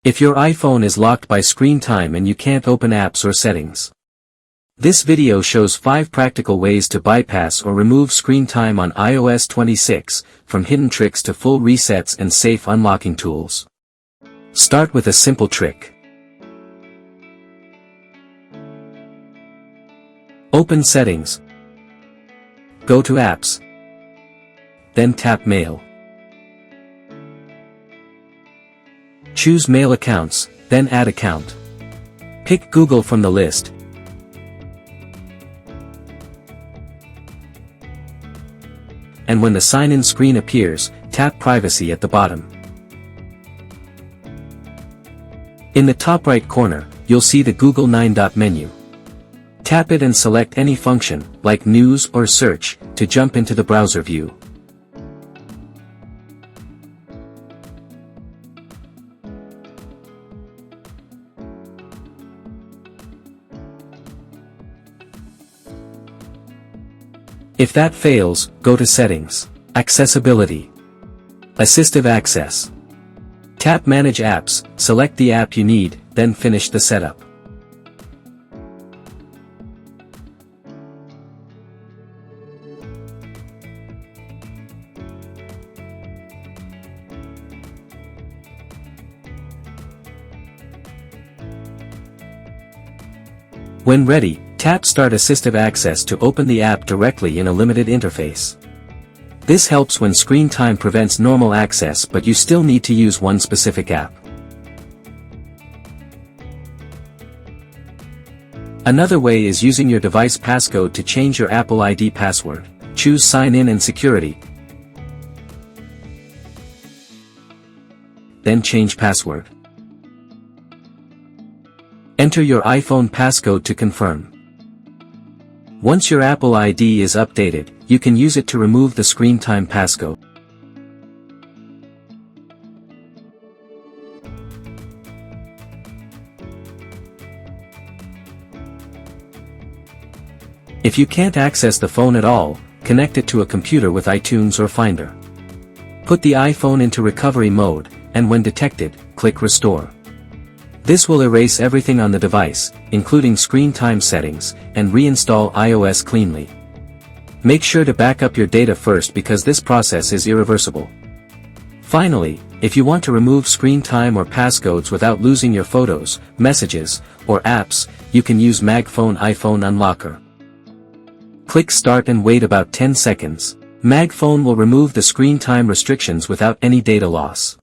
If your iPhone is locked by screen time and you can't open apps or settings. This video shows 5 practical ways to bypass or remove screen time on iOS 26, from hidden tricks to full resets and safe unlocking tools. Start with a simple trick. Open Settings. Go to Apps. Then tap Mail. Choose Mail Accounts, then Add Account. Pick Google from the list. And when the sign-in screen appears, tap Privacy at the bottom. In the top right corner, you'll see the Google 9-dot menu. Tap it and select any function, like News or Search, to jump into the browser view. If that fails, go to Settings, Accessibility, Assistive Access. Tap Manage Apps, select the app you need, then finish the setup. When ready, tap Start Assistive Access to open the app directly in a limited interface. This helps when screen time prevents normal access but you still need to use one specific app. Another way is using your device passcode to change your Apple ID password. Choose Sign In and Security. Then change password. Enter your iPhone passcode to confirm. Once your Apple ID is updated, you can use it to remove the screen time passcode. If you can't access the phone at all, connect it to a computer with iTunes or Finder. Put the iPhone into recovery mode, and when detected, click Restore. This will erase everything on the device, including screen time settings, and reinstall iOS cleanly. Make sure to back up your data first because this process is irreversible. Finally, if you want to remove screen time or passcodes without losing your photos, messages, or apps, you can use MagFone iPhone Unlocker. Click Start and wait about 10 seconds. MagFone will remove the screen time restrictions without any data loss.